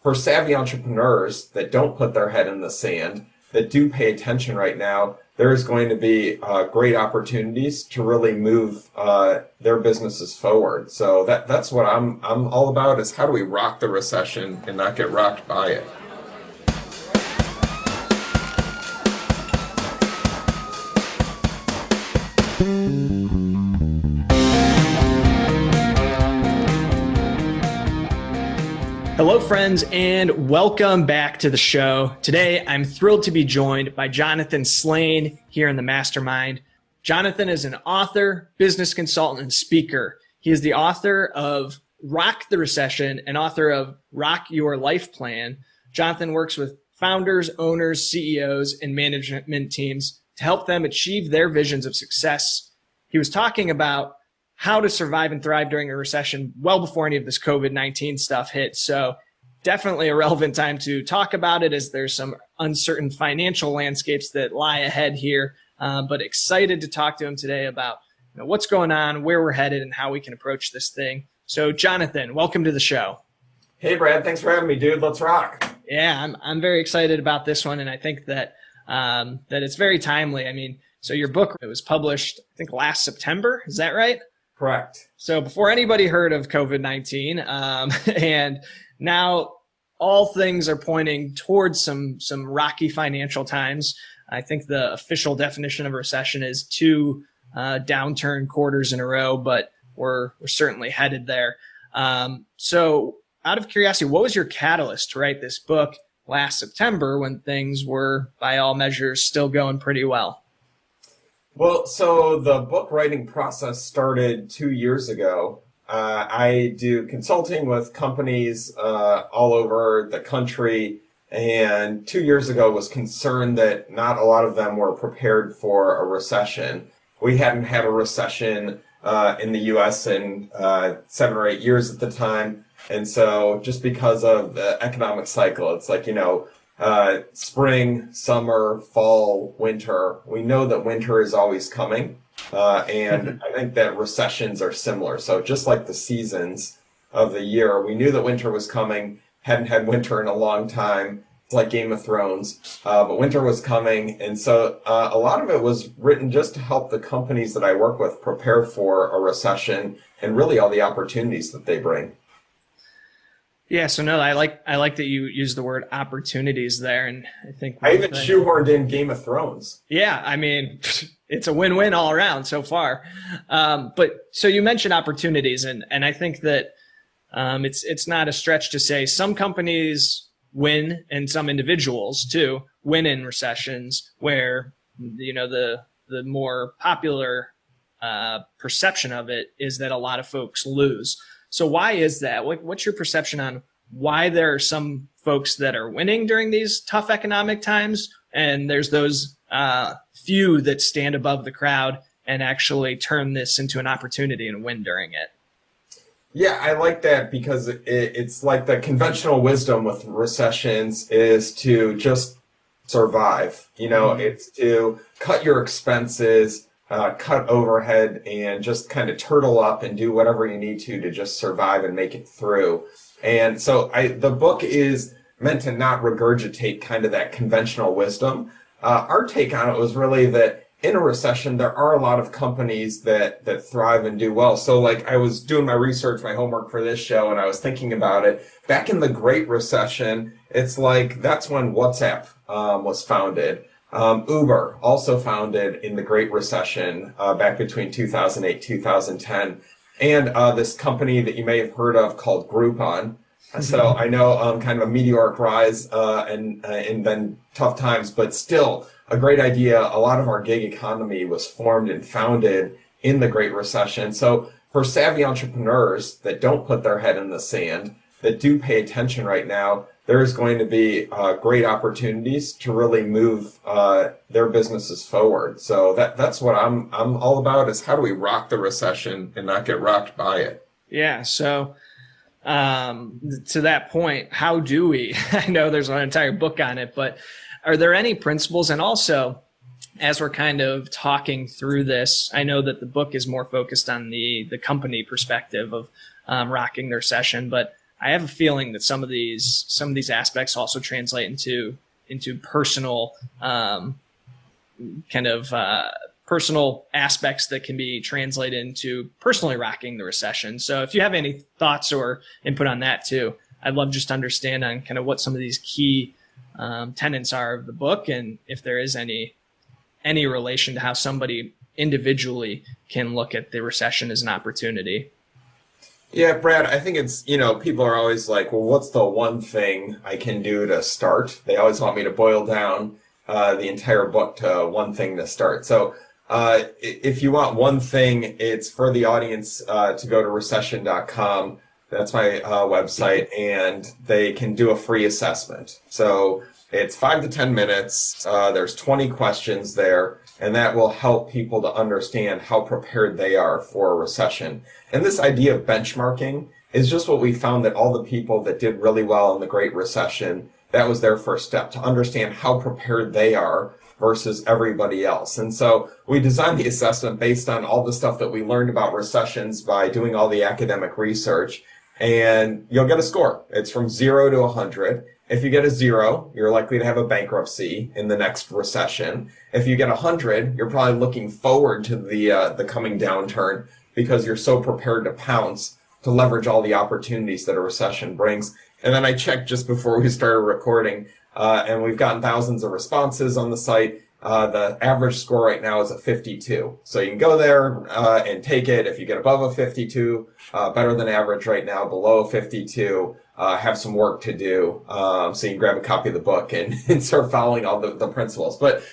for savvy entrepreneurs that don't put their head in the sand, that do pay attention right now, there's going to be great opportunities to really move their businesses forward. So that's what I'm all about, is how do we rock the recession and not get rocked by it. Hello, friends, and welcome back to the show. Today, I'm thrilled to be joined by Jonathan Slane here in the Mastermind. Jonathan is an author, business consultant, and speaker. He is the author of Rock the Recession and author of Rock Your Life Plan. Jonathan works with founders, owners, CEOs, and management teams to help them achieve their visions of success. He was talking about how to survive and thrive during a recession well before any of this COVID-19 stuff hit. So definitely a relevant time to talk about it, as there's some uncertain financial landscapes that lie ahead here. But excited to talk to him today about what's going on, where we're headed, and how we can approach this thing. So Jonathan, welcome to the show. Hey, Brad. Thanks for having me, dude. Let's rock. Yeah, I'm very excited about this one, and I think that that it's very timely. I mean, so your book, it was published, I think, last September. Is that right? Correct. So before anybody heard of COVID-19, and now all things are pointing towards some rocky financial times. I think the official definition of a recession is 2 downturn quarters in a row, but we're certainly headed there. So out of curiosity, what was your catalyst to write this book last September when things were, by all measures, still going pretty well? Well, so the book writing process started 2 years ago. I do consulting with companies all over the country, and 2 years ago was concerned that not a lot of them were prepared for a recession. We hadn't had a recession in the U.S. in 7 or 8 years at the time, and so just because of the economic cycle, it's like, spring, summer, fall, winter. We know that winter is always coming, and I think that recessions are similar. So just like the seasons of the year, we knew that winter was coming, hadn't had winter in a long time. It's like Game of Thrones, but winter was coming. And so a lot of it was written just to help the companies that I work with prepare for a recession and really all the opportunities that they bring. Yeah, so no, I like that you use the word opportunities there, and I think I even shoehorned in Game of Thrones. Yeah, I mean, it's a win-win all around so far. But so you mentioned opportunities, and I think that it's not a stretch to say some companies win, and some individuals too win in recessions, where the more popular perception of it is that a lot of folks lose. So why is that? What's your perception on why there are some folks that are winning during these tough economic times, and there's those few that stand above the crowd and actually turn this into an opportunity and win during it? Yeah, I like that, because it's like the conventional wisdom with recessions is to just survive. It's to cut your expenses, cut overhead, and just kind of turtle up and do whatever you need to just survive and make it through. And so the book is meant to not regurgitate kind of that conventional wisdom. Our take on it was really that in a recession, there are a lot of companies that thrive and do well. So like, I was doing my research, my homework for this show, and I was thinking about it. Back in the Great Recession, it's like that's when WhatsApp was founded. Uber, also founded in the Great Recession back between 2008, 2010. And this company that you may have heard of called Groupon. So I know kind of a meteoric rise and then tough times, but still a great idea. A lot of our gig economy was formed and founded in the Great Recession. So for savvy entrepreneurs that don't put their head in the sand, that do pay attention right now, there's going to be great opportunities to really move their businesses forward. So that's what I'm all about, is how do we rock the recession and not get rocked by it? Yeah. So to that point, how do we? I know there's an entire book on it, but are there any principles? And also, as we're kind of talking through this, I know that the book is more focused on the company perspective of rocking the recession, but I have a feeling that some of these aspects also translate into personal personal aspects that can be translated into personally rocking the recession. So if you have any thoughts or input on that too, I'd love just to understand on kind of what some of these key tenets are of the book, and if there is any relation to how somebody individually can look at the recession as an opportunity. Yeah, Brad, I think it's, people are always like, well, what's the one thing I can do to start? They always want me to boil down the entire book to one thing to start. So if you want one thing, it's for the audience to go to recession.com. That's my website, and they can do a free assessment. So it's 5 to 10 minutes. There's 20 questions there, and that will help people to understand how prepared they are for a recession. And this idea of benchmarking is just what we found that all the people that did really well in the Great Recession, that was their first step, to understand how prepared they are versus everybody else. And so we designed the assessment based on all the stuff that we learned about recessions by doing all the academic research. And you'll get a score. It's from 0 to 100. If you get a 0, you're likely to have a bankruptcy in the next recession. If you get 100, you're probably looking forward to the coming downturn because you're so prepared to pounce to leverage all the opportunities that a recession brings. And then I checked just before we started recording, and we've gotten thousands of responses on the site. The average score right now is a 52. So you can go there and take it. If you get above a 52, better than average right now. Below a 52, have some work to do. So you can grab a copy of the book and start following all the principles. But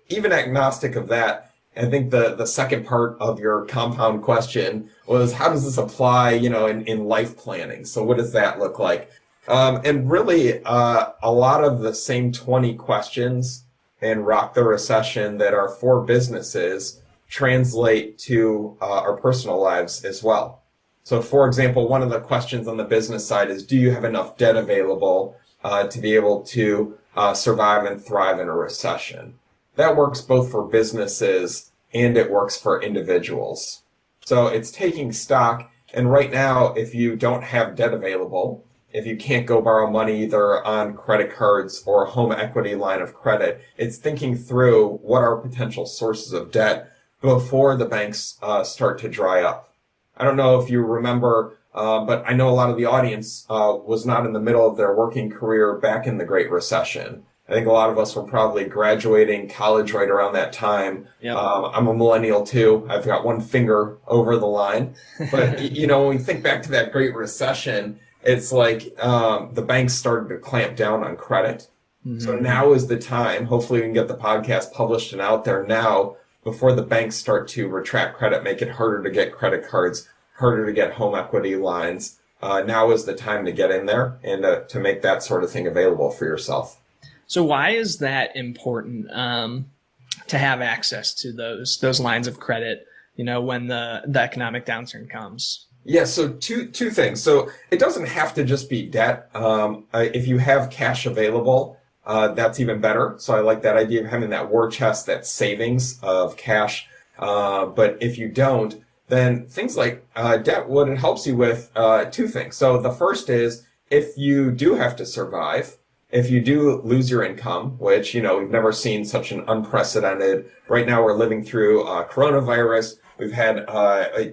even agnostic of that, I think the second part of your compound question was, how does this apply, in life planning? So what does that look like? And really, a lot of the same 20 questions in Rock the Recession that are for businesses translate to our personal lives as well. So, for example, one of the questions on the business side is, do you have enough debt available to be able to survive and thrive in a recession? That works both for businesses and it works for individuals. So it's taking stock. And right now, if you don't have debt available, if you can't go borrow money either on credit cards or a home equity line of credit, it's thinking through what are potential sources of debt before the banks start to dry up. I don't know if you remember, but I know a lot of the audience was not in the middle of their working career back in the Great Recession. I think a lot of us were probably graduating college right around that time. Yep. I'm a millennial too. I've got one finger over the line. But, when we think back to that Great Recession, it's like the banks started to clamp down on credit. Mm-hmm. So now is the time. Hopefully we can get the podcast published and out there now before the banks start to retract credit, make it harder to get credit cards, harder to get home equity lines. Now is the time to get in there and to make that sort of thing available for yourself. So why is that important to have access to those lines of credit, when the economic downturn comes? Yeah, so two things. So it doesn't have to just be debt. If you have cash available, that's even better. So I like that idea of having that war chest, that savings of cash. But if you don't, then things like debt, what it helps you with, two things. So the first is, if you do have to survive, if you do lose your income, which, we've never seen such an unprecedented, right now we're living through coronavirus. We've had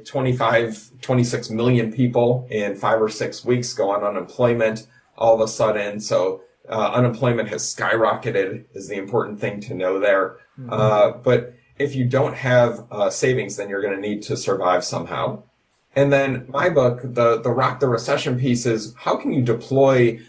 26 million people in 5 or 6 weeks go on unemployment all of a sudden. So unemployment has skyrocketed is the important thing to know there. Mm-hmm. But if you don't have savings, then you're going to need to survive somehow. And then my book, the Rock the Recession piece, is how can you deploy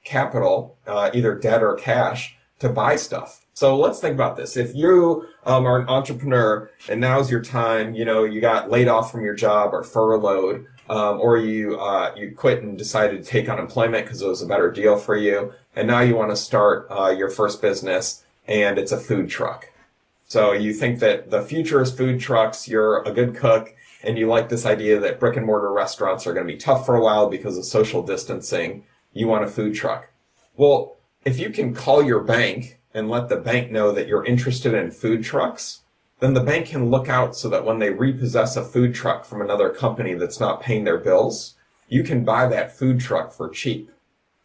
capital, either debt or cash, to buy stuff. So let's think about this. If you are an entrepreneur and now's your time, you got laid off from your job or furloughed, or you quit and decided to take unemployment because it was a better deal for you, and now you want to start your first business, and it's a food truck. So you think that the future is food trucks, you're a good cook, and you like this idea that brick and mortar restaurants are going to be tough for a while because of social distancing. You want a food truck. Well, if you can call your bank and let the bank know that you're interested in food trucks, then the bank can look out so that when they repossess a food truck from another company that's not paying their bills, you can buy that food truck for cheap.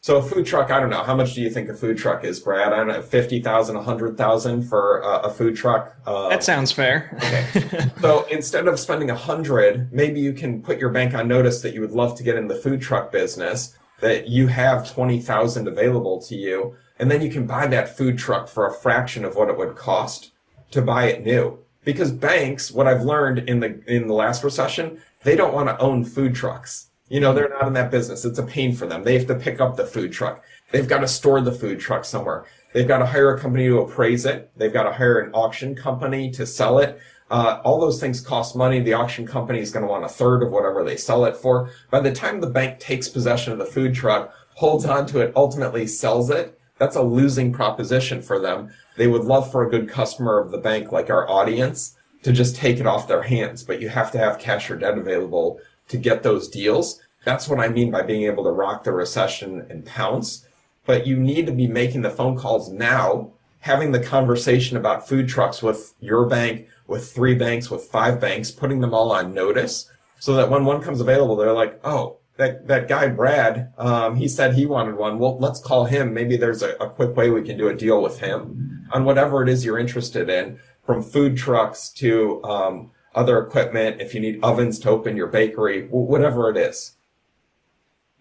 So a food truck, I don't know, how much do you think a food truck is, Brad? I don't know, 50,000, 100,000 for a food truck? That sounds fair. Okay. So instead of spending 100, maybe you can put your bank on notice that you would love to get in the food truck business, that you have 20,000 available to you, and then you can buy that food truck for a fraction of what it would cost to buy it new. Because banks, what I've learned in the last recession, they don't want to own food trucks. They're not in that business. It's a pain for them. They have to pick up the food truck. They've got to store the food truck somewhere. They've got to hire a company to appraise it. They've got to hire an auction company to sell it. All those things cost money. The auction company is going to want a third of whatever they sell it for. By the time the bank takes possession of the food truck, holds on to it, ultimately sells it, that's a losing proposition for them. They would love for a good customer of the bank, like our audience, to just take it off their hands. But you have to have cash or debt available to get those deals. That's what I mean by being able to rock the recession and pounce. But you need to be making the phone calls now, having the conversation about food trucks with your bank, with 3 banks, with 5 banks, putting them all on notice so that when one comes available, they're like, oh, that guy Brad, he said he wanted one. Well, let's call him. Maybe there's a quick way we can do a deal with him on whatever it is you're interested in, from food trucks to other equipment, if you need ovens to open your bakery, whatever it is.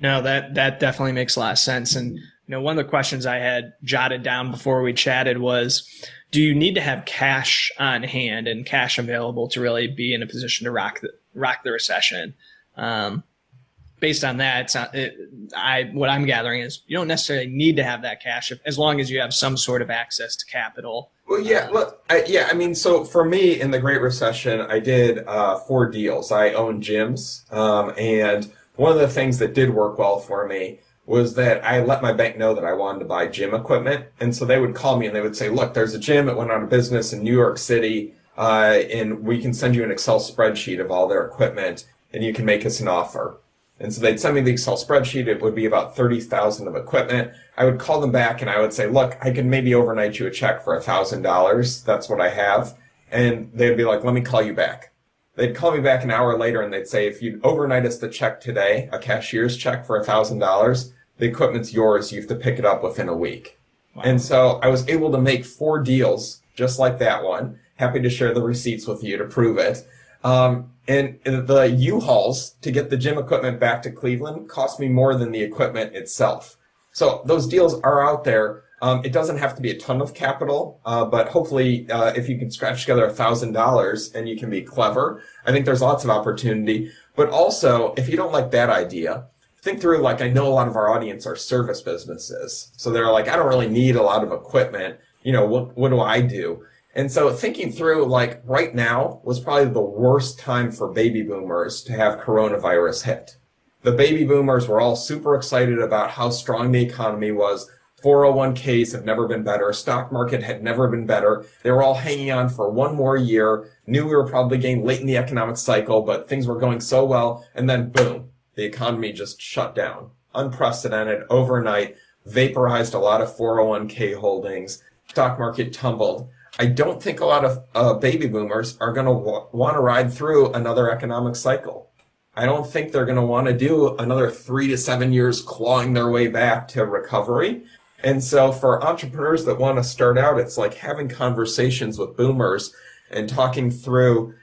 No, that definitely makes a lot of sense. And one of the questions I had jotted down before we chatted was, do you need to have cash on hand and cash available to really be in a position to rock the recession? Based on that, what I'm gathering is you don't necessarily need to have that cash as long as you have some sort of access to capital. Well, yeah, look, so for me in the Great Recession, I did 4 deals. I owned gyms, and one of the things that did work well for me was that I let my bank know that I wanted to buy gym equipment. And so they would call me and they would say, look, there's a gym that went out of business in New York City, and we can send you an Excel spreadsheet of all their equipment, and you can make us an offer. And so they'd send me the Excel spreadsheet. It would be about 30,000 of equipment. I would call them back and I would say, look, I can maybe overnight you a check for $1,000. That's what I have. And they'd be like, let me call you back. They'd call me back an hour later and they'd say, if you'd overnight us the check today, a cashier's check for $1,000, the equipment's yours. You have to pick it up within a week. Wow. And so I was able to make 4 deals just like that one. Happy to share the receipts with you to prove it. And the U-Hauls to get the gym equipment back to Cleveland cost me more than the equipment itself. So those deals are out there. It doesn't have to be a ton of capital, but hopefully if you can scratch together $1,000 and you can be clever, I think there's lots of opportunity. But also, if you don't like that idea, think through, like, I know a lot of our audience are service businesses. So they're like, I don't really need a lot of equipment. What do I do? And so thinking through, like, right now was probably the worst time for baby boomers to have coronavirus hit. The baby boomers were all super excited about how strong the economy was. 401ks have never been better. Stock market had never been better. They were all hanging on for one more year, knew we were probably getting late in the economic cycle, but things were going so well. And then boom, the economy just shut down. Unprecedented, overnight, vaporized a lot of 401k holdings. Stock market tumbled. I don't think a lot of baby boomers are going to want to ride through another economic cycle. I don't think they're going to want to do another 3 to 7 years clawing their way back to recovery. And so for entrepreneurs that want to start out, it's like having conversations with boomers and talking through,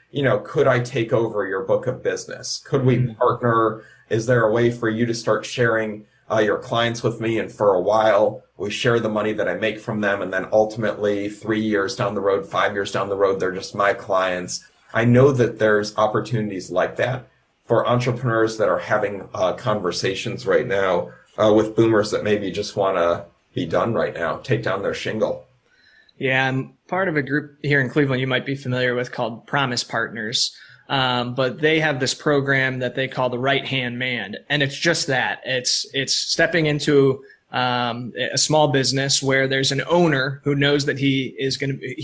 could I take over your book of business? Could we partner? Is there a way for you to start sharing your clients with me? And for a while, we share the money that I make from them. And then ultimately 3 years down the road, 5 years down the road, they're just my clients. I know that there's opportunities like that for entrepreneurs that are having conversations right now with boomers that maybe just want to be done right now, take down their shingle. Yeah, I'm part of a group here in Cleveland you might be familiar with called Promise Partners. But they have this program that they call the right-hand man. And it's just that. It's stepping into a small business where there's an owner who knows that he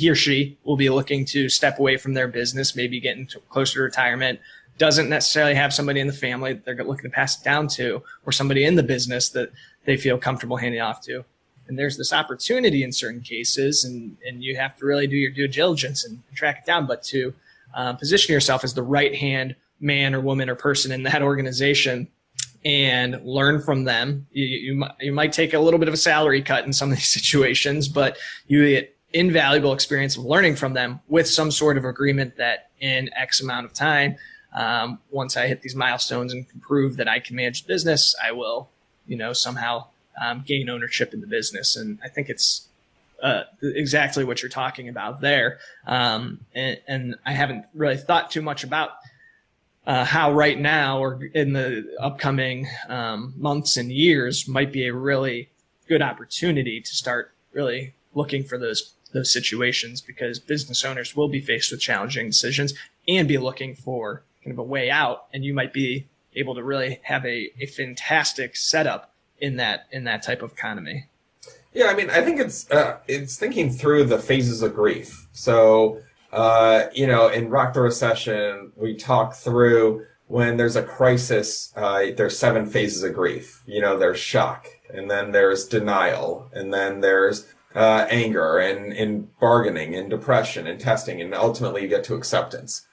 or she will be looking to step away from their business, maybe getting closer to retirement, doesn't necessarily have somebody in the family that they're looking to pass it down to, or somebody in the business that they feel comfortable handing off to. And there's this opportunity in certain cases, and you have to really do your due diligence and track it down. But to position yourself as the right-hand man or woman or person in that organization and learn from them. You might take a little bit of a salary cut in some of these situations, but you get invaluable experience of learning from them with some sort of agreement that in X amount of time, once I hit these milestones and can prove that I can manage the business, I will, somehow gain ownership in the business. And I think it's exactly what you're talking about there. And I haven't really thought too much about how right now or in the upcoming months and years might be a really good opportunity to start really looking for those situations, because business owners will be faced with challenging decisions and be looking for kind of a way out. And you might be able to really have a fantastic setup in that type of economy. Yeah, I mean, I think it's thinking through the phases of grief. So, in Rock the Recession, we talk through when there's a crisis, there's 7 phases of grief. There's shock, and then there's denial, and then there's anger and bargaining and depression and testing, and ultimately you get to acceptance.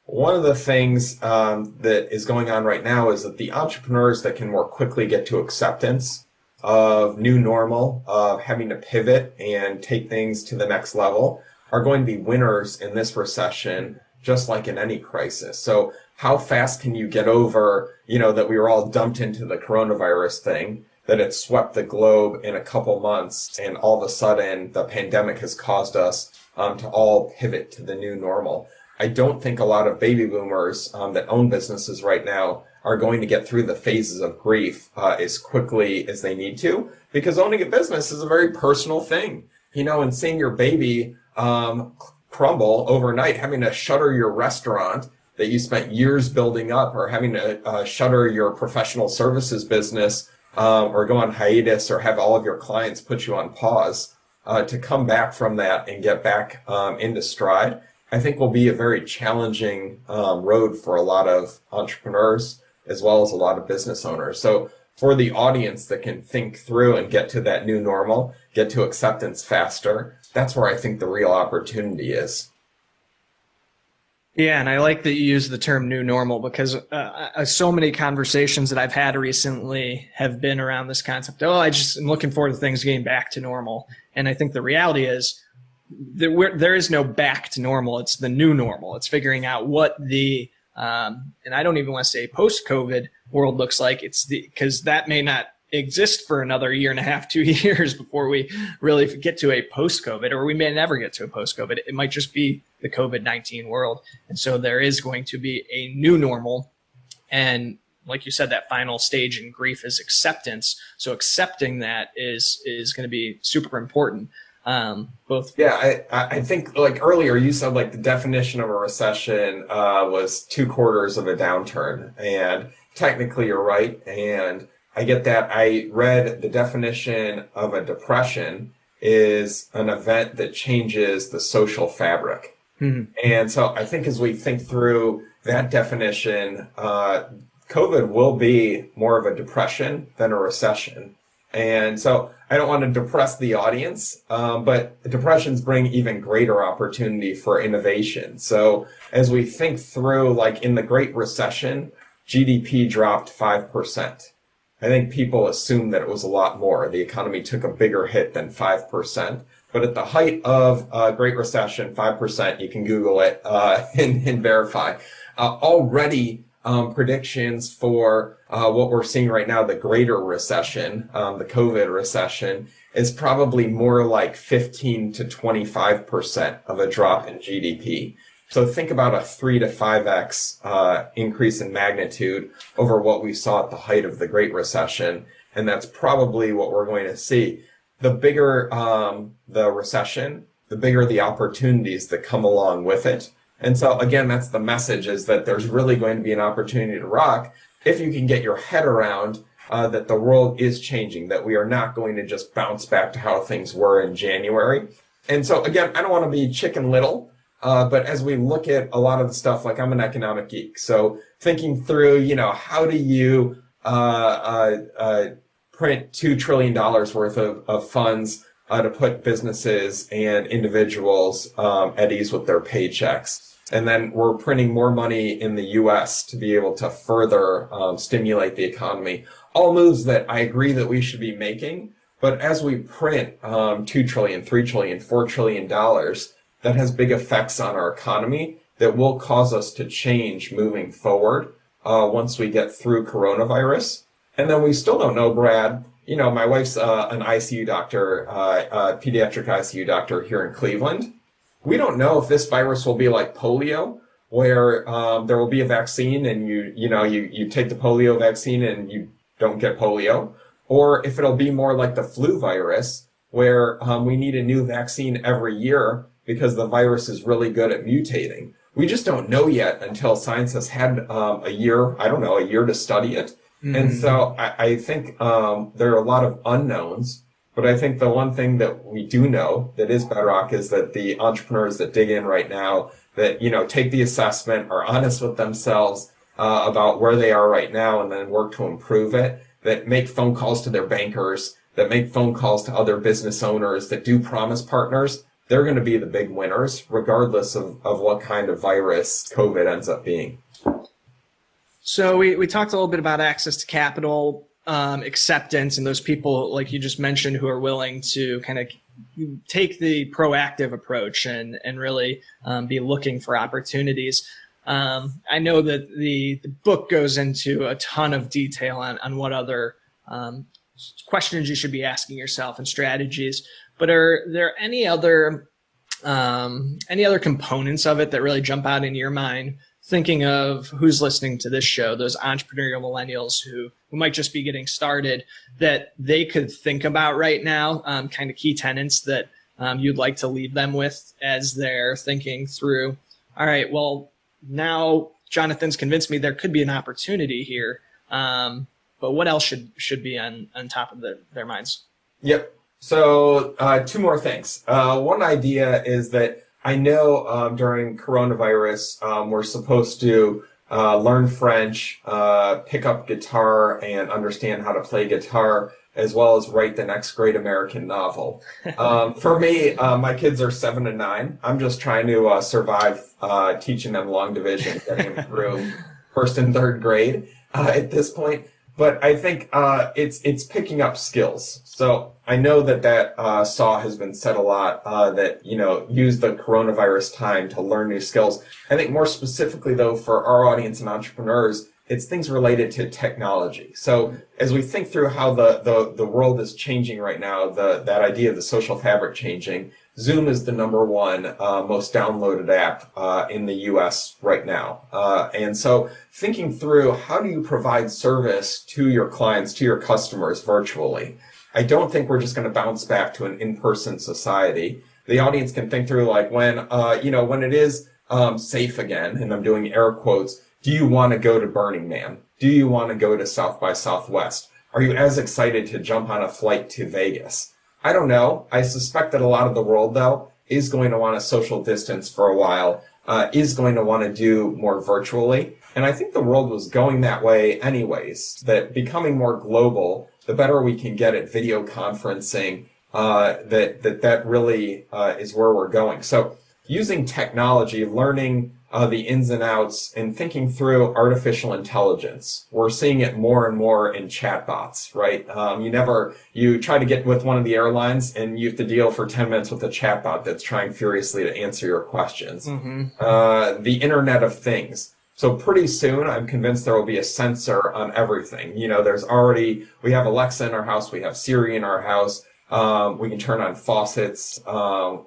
One of the things that is going on right now is that the entrepreneurs that can more quickly get to acceptance of new normal, of having to pivot and take things to the next level, are going to be winners in this recession, just like in any crisis. So how fast can you get over, that we were all dumped into the coronavirus thing, that it swept the globe in a couple months, and all of a sudden the pandemic has caused us to all pivot to the new normal. I don't think a lot of baby boomers that own businesses right now are going to get through the phases of grief as quickly as they need to, because owning a business is a very personal thing. And seeing your baby crumble overnight, having to shutter your restaurant that you spent years building up, or having to shutter your professional services business, or go on hiatus, or have all of your clients put you on pause, to come back from that and get back into stride, I think will be a very challenging road for a lot of entrepreneurs as well as a lot of business owners. So for the audience that can think through and get to that new normal, get to acceptance faster, that's where I think the real opportunity is. Yeah, and I like that you use the term new normal, because so many conversations that I've had recently have been around this concept. I just am looking forward to things getting back to normal. And I think the reality is that there is no back to normal. It's the new normal. It's figuring out what the and I don't even want to say post-COVID world looks like. Because that may not exist for another 1.5 to 2 years before we really get to a post-COVID, or we may never get to a post-COVID. It might just be the COVID-19 world. And so there is going to be a new normal. And like you said, that final stage in grief is acceptance. So accepting that is going to be super important. I think, like earlier you said, like the definition of a recession was 2 quarters of a downturn, and technically you're right, and I get that. I read the definition of a depression is an event that changes the social fabric. Mm-hmm. And so I think as we think through that definition, COVID will be more of a depression than a recession. And so I don't want to depress the audience, but depressions bring even greater opportunity for innovation. So as we think through, like in the Great Recession, GDP dropped 5%. I think people assumed that it was a lot more. The economy took a bigger hit than 5%. But at the height of Great Recession, 5%, you can Google it and verify. Already predictions for what we're seeing right now, the Greater Recession, the COVID recession, is probably more like 15 to 25% of a drop in GDP. So think about a 3 to 5x increase in magnitude over what we saw at the height of the Great Recession. And that's probably what we're going to see. The bigger the recession, the bigger the opportunities that come along with it. And so, again, that's the message, is that there's really going to be an opportunity to rock if you can get your head around that the world is changing, that we are not going to just bounce back to how things were in January. And so, again, I don't want to be Chicken Little, but as we look at a lot of the stuff, like I'm an economic geek, so thinking through, how do you print $2 trillion worth of funds to put businesses and individuals at ease with their paychecks? And then we're printing more money in the US to be able to further stimulate the economy. All moves that I agree that we should be making. But as we print $2 trillion, $3 trillion, $4 trillion, that has big effects on our economy that will cause us to change moving forward once we get through coronavirus. And then we still don't know, Brad. You know, my wife's an ICU doctor, pediatric ICU doctor here in Cleveland. We don't know if this virus will be like polio, where there will be a vaccine and you take the polio vaccine and you don't get polio, or if it'll be more like the flu virus, where we need a new vaccine every year because the virus is really good at mutating. We just don't know yet until science has had a year to study it. Mm-hmm. And so I think there are a lot of unknowns, but I think the one thing that we do know that is bedrock is that the entrepreneurs that dig in right now, that, take the assessment, are honest with themselves about where they are right now and then work to improve it, that make phone calls to their bankers, that make phone calls to other business owners, that do promise partners, they're going to be the big winners, regardless of what kind of virus COVID ends up being. So we talked a little bit about access to capital, acceptance, and those people, like you just mentioned, who are willing to kind of take the proactive approach and really be looking for opportunities. I know that the book goes into a ton of detail on what other questions you should be asking yourself and strategies. But are there any other components of it that really jump out in your mind? Thinking of who's listening to this show, those entrepreneurial millennials who might just be getting started, that they could think about right now, kind of key tenets that you'd like to leave them with as they're thinking through, all right, well, now Jonathan's convinced me there could be an opportunity here, but what else should be on top of their minds? Yep. So two more things. One idea is that I know during coronavirus, we're supposed to learn French, pick up guitar, and understand how to play guitar, as well as write the next great American novel. For me, my kids are 7 and 9. I'm just trying to survive teaching them long division, getting them through first and third grade at this point. But I think it's picking up skills. So I know that saw has been said a lot, that, use the coronavirus time to learn new skills. I think more specifically, though, for our audience and entrepreneurs, it's things related to technology. So as we think through how the world is changing right now, that idea of the social fabric changing, Zoom is the number one most downloaded app in the US right now. And so thinking through, how do you provide service to your clients, to your customers virtually? I don't think we're just going to bounce back to an in-person society. The audience can think through, like, when it is safe again, and I'm doing air quotes, do you want to go to Burning Man? Do you want to go to South by Southwest? Are you as excited to jump on a flight to Vegas? I don't know. I suspect that a lot of the world, though, is going to want to social distance for a while, is going to want to do more virtually. And I think the world was going that way anyways, that becoming more global, the better we can get at video conferencing, that really is where we're going. So using technology, learning the ins and outs, and thinking through artificial intelligence. We're seeing it more and more in chatbots, right? You try to get with one of the airlines and you have to deal for 10 minutes with a chatbot that's trying furiously to answer your questions. Mm-hmm. The Internet of Things. So pretty soon, I'm convinced there will be a sensor on everything. We have Alexa in our house, we have Siri in our house, we can turn on faucets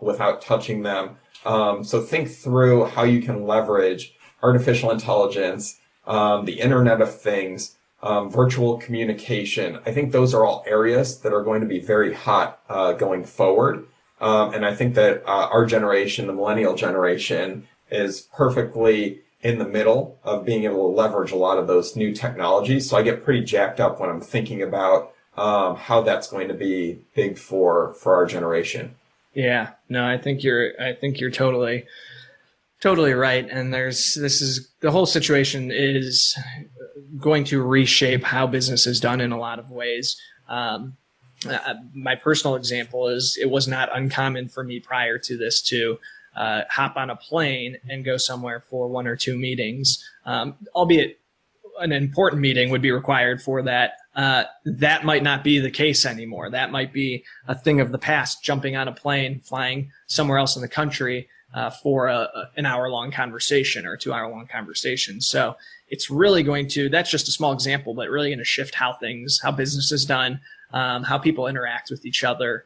without touching them. So think through how you can leverage artificial intelligence, the Internet of Things, virtual communication. I think those are all areas that are going to be very hot going forward. And I think that our generation, the millennial generation, is perfectly in the middle of being able to leverage a lot of those new technologies. So I get pretty jacked up when I'm thinking about how that's going to be big for our generation. Yeah, no, I think you're totally right. And the whole situation is going to reshape how business is done in a lot of ways. My personal example is it was not uncommon for me prior to this to hop on a plane and go somewhere for 1 or 2 meetings, albeit an important meeting would be required for that. That might not be the case anymore. That might be a thing of the past, jumping on a plane, flying somewhere else in the country for an hour-long conversation or a 2-hour-long conversation. So it's really that's just a small example, but really going to shift how business is done, how people interact with each other.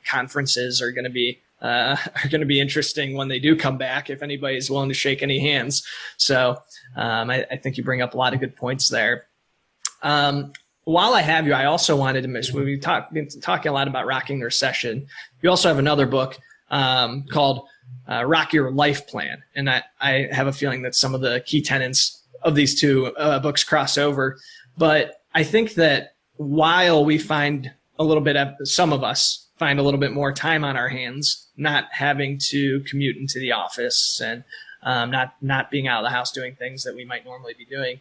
Conferences are going to be interesting when they do come back, if anybody's willing to shake any hands. So I think you bring up a lot of good points there. While I have you, I also wanted to mention, we've been talking a lot about Rocking the Recession. You also have another book called Rock Your Life Plan. And I have a feeling that some of the key tenets of these two books cross over. But I think that while we find some of us find a little bit more time on our hands, not having to commute into the office and not being out of the house doing things that we might normally be doing,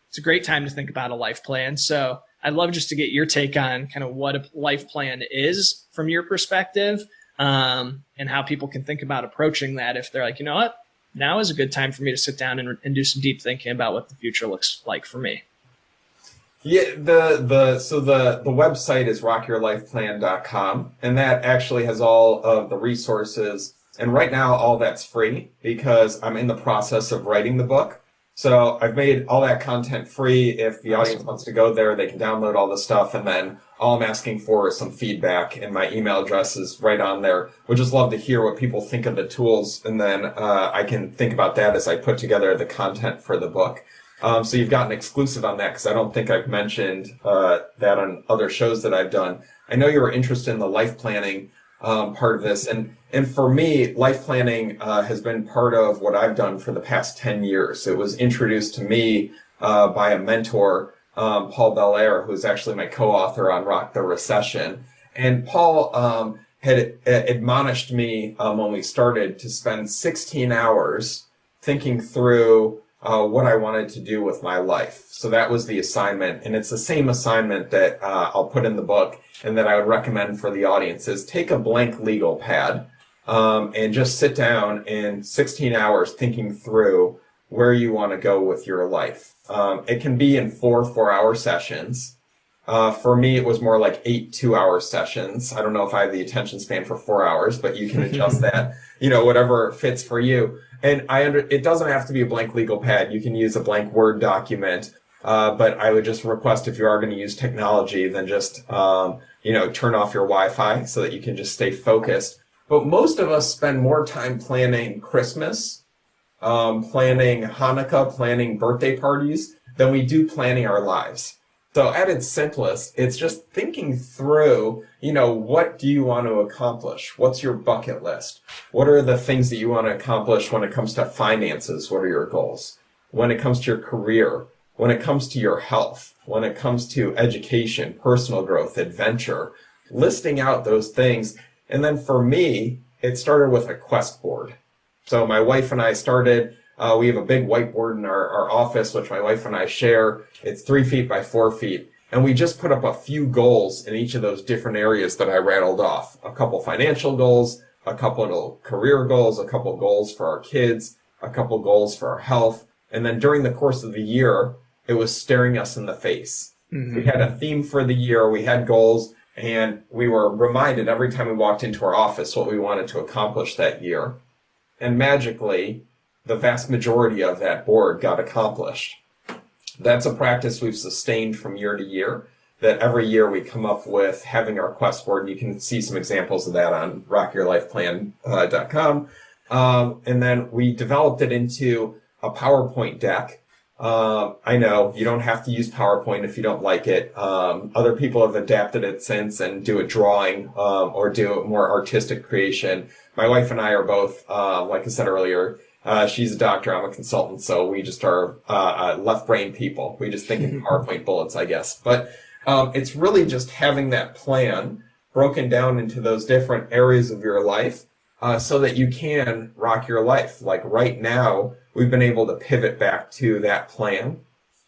it's a great time to think about a life plan. So I'd love just to get your take on kind of what a life plan is from your perspective, and how people can think about approaching that if they're like, you know what, now is a good time for me to sit down and do some deep thinking about what the future looks like for me. Yeah, the website is rockyourlifeplan.com, and that actually has all of the resources. And right now, all that's free because I'm in the process of writing the book. So I've made all that content free. If the audience wants to go there, they can download all the stuff. And then all I'm asking for is some feedback, and my email address is right on there. Would just love to hear what people think of the tools, and then I can think about that as I put together the content for the book. So you've got an exclusive on that because I don't think I've mentioned that on other shows that I've done. I know you were interested in the life planning part of this. And for me, life planning has been part of what I've done for the past 10 years. It was introduced to me by a mentor, Paul Belair, who's actually my co-author on Rock the Recession. And Paul had admonished me when we started to spend 16 hours thinking through what I wanted to do with my life. So that was the assignment. And it's the same assignment that I'll put in the book and that I would recommend for the audience is take a blank legal pad and just sit down in 16 hours thinking through where you want to go with your life. It can be in 4 4-hour sessions. For me, it was more like 8 2-hour sessions. I don't know if I have the attention span for 4 hours, but you can adjust that, whatever fits for you. And it doesn't have to be a blank legal pad. You can use a blank Word document. But I would just request if you are going to use technology, then just, turn off your Wi-Fi so that you can just stay focused. But most of us spend more time planning Christmas, planning Hanukkah, planning birthday parties than we do planning our lives. So at its simplest, it's just thinking through, what do you want to accomplish? What's your bucket list? What are the things that you want to accomplish when it comes to finances? What are your goals? When it comes to your career, when it comes to your health, when it comes to education, personal growth, adventure, listing out those things. And then for me, it started with a quest board. So my wife and I started, we have a big whiteboard in our office, which my wife and I share. It's 3 feet by 4 feet. And we just put up a few goals in each of those different areas that I rattled off. A couple financial goals, a couple career goals, a couple goals for our kids, a couple goals for our health. And then during the course of the year, it was staring us in the face. Mm-hmm. We had a theme for the year, we had goals, and we were reminded every time we walked into our office what we wanted to accomplish that year. And magically, the vast majority of that board got accomplished. That's a practice we've sustained from year to year, that every year we come up with having our quest board, and you can see some examples of that on rockyourlifeplan.com. And then we developed it into a PowerPoint deck. I know you don't have to use PowerPoint if you don't like it. Other people have adapted it since and do a drawing or do a more artistic creation. My wife and I are both, like I said earlier, she's a doctor, I'm a consultant, so we just are left brain people. We just think in PowerPoint bullets, I guess. But it's really just having that plan broken down into those different areas of your life so that you can rock your life. Like right now, we've been able to pivot back to that plan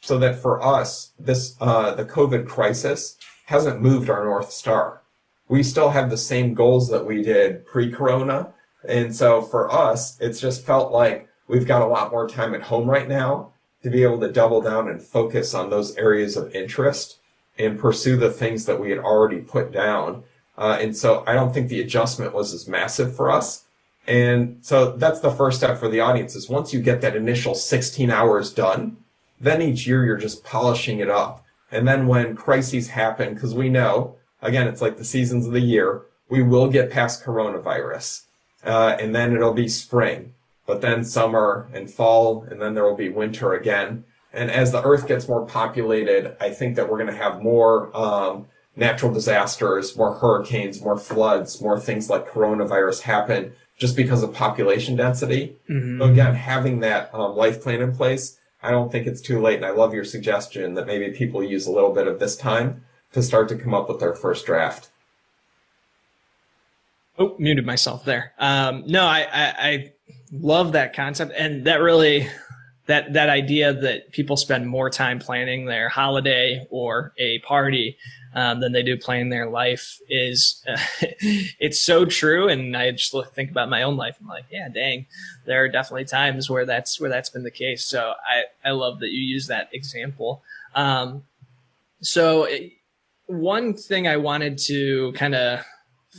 so that for us, this the COVID crisis hasn't moved our North Star. We still have the same goals that we did pre-corona. And so for us, it's just felt like we've got a lot more time at home right now to be able to double down and focus on those areas of interest and pursue the things that we had already put down. And so I don't think the adjustment was as massive for us. And so that's the first step for the audience is once you get that initial 16 hours done, then each year you're just polishing it up. And then when crises happen, because we know, again, it's like the seasons of the year, we will get past coronavirus. And then it'll be spring, but then summer and fall, and then there will be winter again. And as the earth gets more populated, I think that we're going to have more natural disasters, more hurricanes, more floods, more things like coronavirus happen just because of population density. Mm-hmm. So again, having that life plan in place, I don't think it's too late. And I love your suggestion that maybe people use a little bit of this time to start to come up with their first draft. Oh, muted myself there. No, I love that concept. And that really, that idea that people spend more time planning their holiday or a party than they do planning their life is, it's so true. And I just think about my own life. I'm like, yeah, dang, there are definitely times where that's been the case. So I love that you use that example. So one thing I wanted to kind of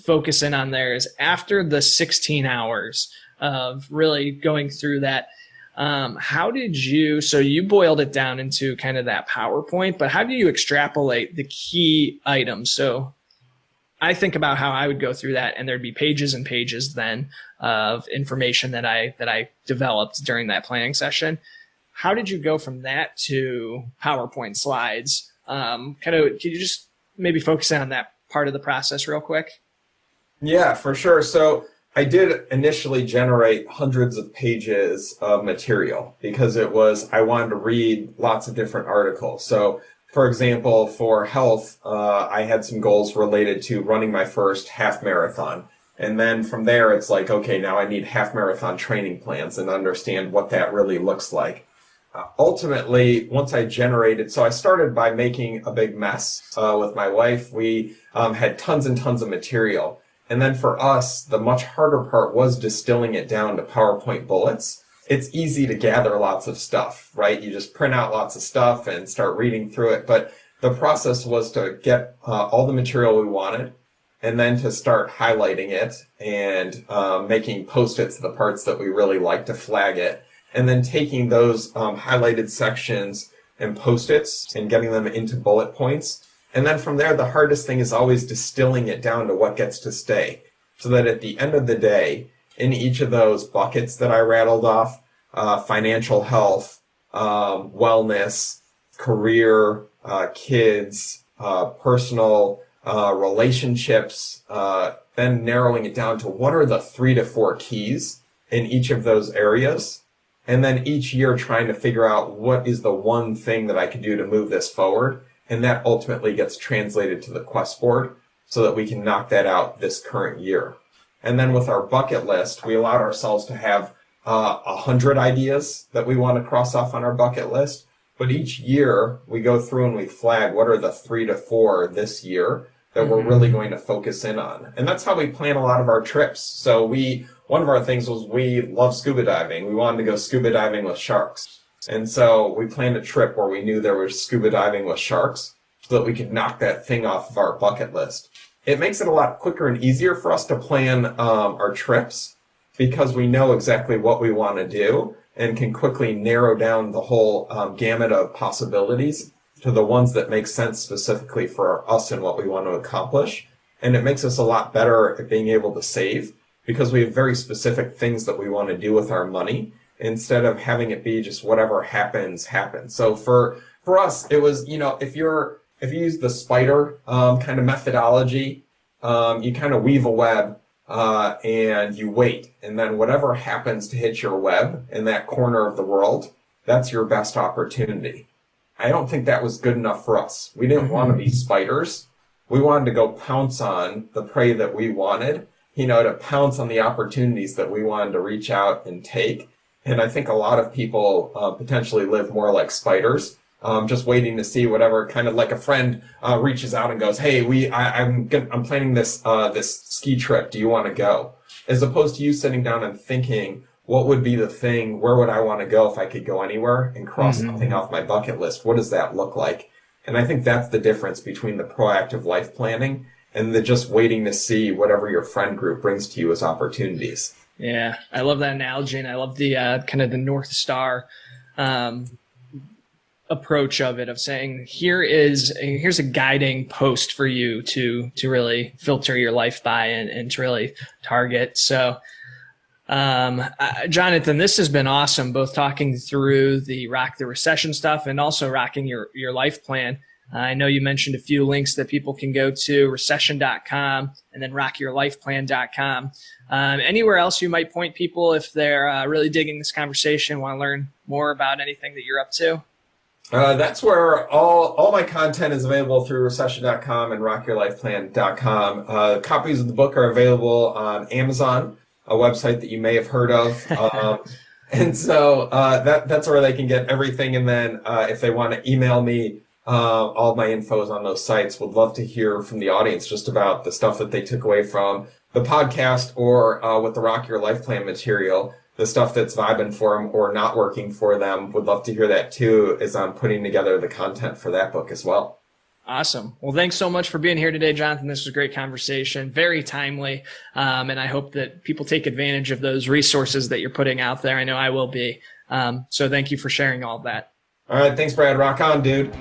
focus in on there is after the 16 hours of really going through that, how did you, so you boiled it down into kind of that PowerPoint, but how do you extrapolate the key items? So I think about how I would go through that, and there'd be pages and pages then of information that I developed during that planning session. How did you go from that to PowerPoint slides? Can you just maybe focus on that part of the process real quick? Yeah, for sure. So I did initially generate hundreds of pages of material because I wanted to read lots of different articles. So, for example, for health, I had some goals related to running my first half marathon. And then from there, it's like, okay, now I need half marathon training plans and understand what that really looks like. Ultimately, once I generated, so I started by making a big mess with my wife. We had tons and tons of material. And then for us, the much harder part was distilling it down to PowerPoint bullets. It's easy to gather lots of stuff, right? You just print out lots of stuff and start reading through it. But the process was to get all the material we wanted and then to start highlighting it and making Post-its the parts that we really like to flag it. And then taking those highlighted sections and Post-its and getting them into bullet points. And then from there, the hardest thing is always distilling it down to what gets to stay. So that at the end of the day, in each of those buckets that I rattled off, financial health, wellness, career, kids, personal relationships, then narrowing it down to what are the 3 to 4 keys in each of those areas. And then each year trying to figure out what is the one thing that I can do to move this forward. And that ultimately gets translated to the quest board so that we can knock that out this current year. And then with our bucket list, we allowed ourselves to have 100 ideas that we want to cross off on our bucket list. But each year we go through and we flag what are the 3 to 4 this year that we're really going to focus in on. And that's how we plan a lot of our trips. So one of our things was we love scuba diving. We wanted to go scuba diving with sharks. And so we planned a trip where we knew there was scuba diving with sharks so that we could knock that thing off of our bucket list. It makes it a lot quicker and easier for us to plan our trips because we know exactly what we want to do and can quickly narrow down the whole gamut of possibilities to the ones that make sense specifically for us and what we want to accomplish. And it makes us a lot better at being able to save because we have very specific things that we want to do with our money, instead of having it be just whatever happens. So for us, it was, if you use the spider kind of methodology, you kind of weave a web and you wait. And then whatever happens to hit your web in that corner of the world, that's your best opportunity. I don't think that was good enough for us. We didn't want to be spiders. We wanted to go pounce on the prey that we wanted, to pounce on the opportunities that we wanted to reach out and take. And I think a lot of people potentially live more like spiders, just waiting to see whatever, kind of like a friend reaches out and goes, "Hey, I'm planning this ski trip. Do you want to go?" as opposed to you sitting down and thinking, what would be the thing? Where would I want to go if I could go anywhere and cross something off my bucket list? What does that look like? And I think that's the difference between the proactive life planning and the just waiting to see whatever your friend group brings to you as opportunities. Yeah, I love that analogy, and I love the kind of the North Star approach of it, of saying here's a guiding post for you to really filter your life by and to really target. So, Jonathan, this has been awesome, both talking through the Rock the Recession stuff and also rocking your life plan. I know you mentioned a few links that people can go to, recession.com and then rockyourlifeplan.com. Anywhere else you might point people if they're really digging this conversation, want to learn more about anything that you're up to? That's where all my content is available through recession.com and rockyourlifeplan.com. Copies of the book are available on Amazon, a website that you may have heard of. And so that's where they can get everything. And then if they want to email me, all of my info is on those sites. Would love to hear from the audience just about the stuff that they took away from the podcast or with the Rock Your Life Plan material, the stuff that's vibing for them or not working for them. Would love to hear that too, as I'm putting together the content for that book as well. Awesome. Well, thanks so much for being here today, Jonathan. This was a great conversation, very timely. And I hope that people take advantage of those resources that you're putting out there. I know I will be. So thank you for sharing all of that. All right. Thanks, Brad. Rock on, dude.